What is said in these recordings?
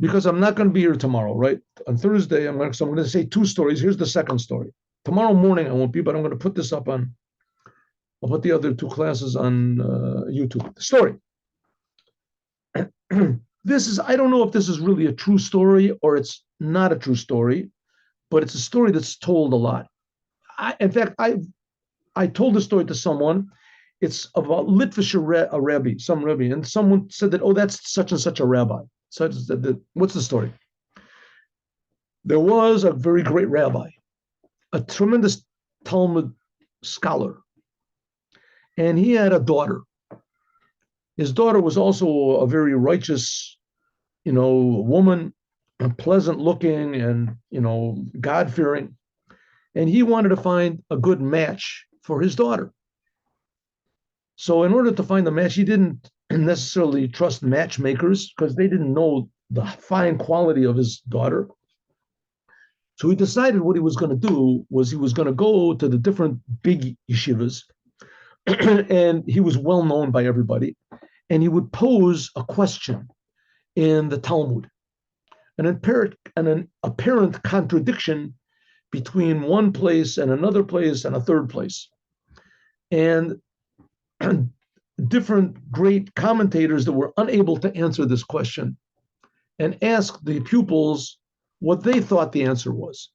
because I'm not going to be here tomorrow, right? On Thursday, so I'm going to say two stories. Here's the second story. Tomorrow morning I won't be, but I'm going to put this up on. I'll put the other two classes on YouTube. The story. This is, I don't know if this is really a true story or it's not a true story, but it's a story that's told a lot. In fact, I told the story to someone. It's about Litvisher, a rabbi, some rabbi, and someone said that, oh, that's such and such a rabbi. Such that, what's the story? There was a very great rabbi, a tremendous Talmud scholar, and he had a daughter. His daughter was also a very righteous, woman, pleasant looking, and God fearing. And he wanted to find a good match for his daughter. So in order to find the match, he didn't necessarily trust matchmakers because they didn't know the fine quality of his daughter. So he decided what he was going to do was he was going to go to the different big yeshivas, and he was well known by everybody, and he would pose a question in the Talmud, an apparent contradiction between one place and another place and a third place. And different great commentators that were unable to answer this question and asked the pupils what they thought the answer was.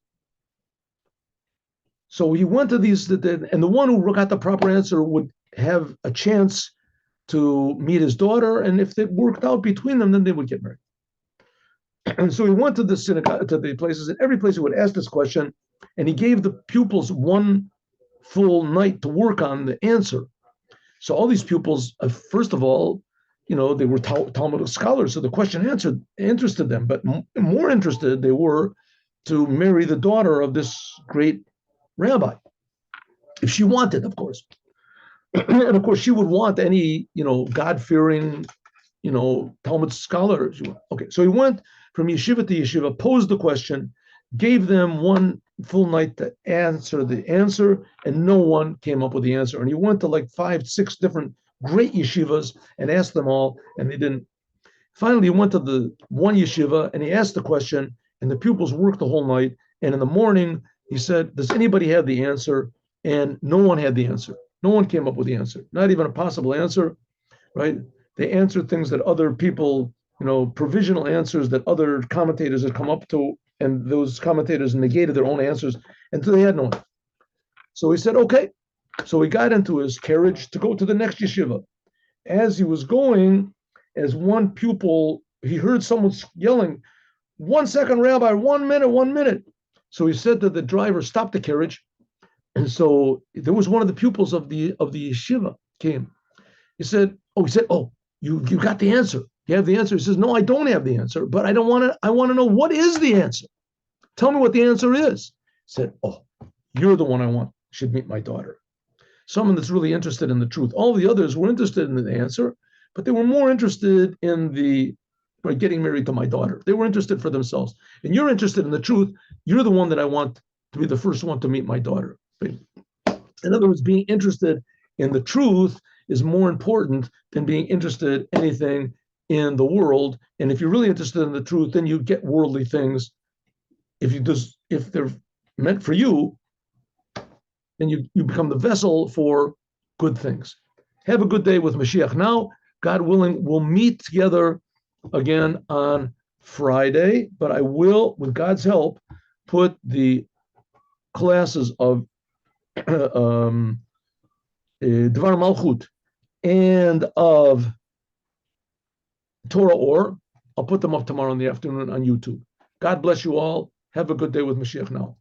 So he went to these, and the one who got the proper answer would have a chance to meet his daughter, and if it worked out between them, then they would get married. And so he went to the synagogue, to the places, and every place he would ask this question, and he gave the pupils one full night to work on the answer. So all these pupils, first of all, they were Talmudic scholars, so the question interested them, but more interested they were to marry the daughter of this great rabbi, if she wanted, of course. And of course, she would want any, God-fearing, Talmud scholar. Okay, so he went from yeshiva to yeshiva, posed the question, gave them one full night to answer the answer, and no one came up with the answer. And he went to like 5, 6 different great yeshivas and asked them all, and they didn't. Finally, he went to the one yeshiva and he asked the question, and the pupils worked the whole night. And in the morning, he said, does anybody have the answer? And no one had the answer. No one came up with the answer, not even a possible answer, right? They answered things that other people, provisional answers that other commentators had come up to, and those commentators negated their own answers, and so they had no one. So he said, okay. So he got into his carriage to go to the next yeshiva. As he was going, as one pupil, he heard someone yelling, 1 second, Rabbi, 1 minute, 1 minute. So he said to the driver, stop the carriage. And so there was one of the pupils of the yeshiva came. He said, oh, you got the answer. You have the answer. He says, no, I don't have the answer, but I want to know what is the answer. Tell me what the answer is. He said, oh, you're the one I want should meet my daughter. Someone that's really interested in the truth. All the others were interested in the answer, but they were more interested in getting married to my daughter. They were interested for themselves. And you're interested in the truth. You're the one that I want to be the first one to meet my daughter. In other words, being interested in the truth is more important than being interested in anything in the world. And if you're really interested in the truth, then you get worldly things. If they're meant for you, then you become the vessel for good things. Have a good day with Mashiach now. God willing, we'll meet together again on Friday, but I will, with God's help, put the classes of Dvar Malchut and of Torah Or. I'll put them up tomorrow in the afternoon on YouTube. God bless you all. Have a good day with Mashiach now.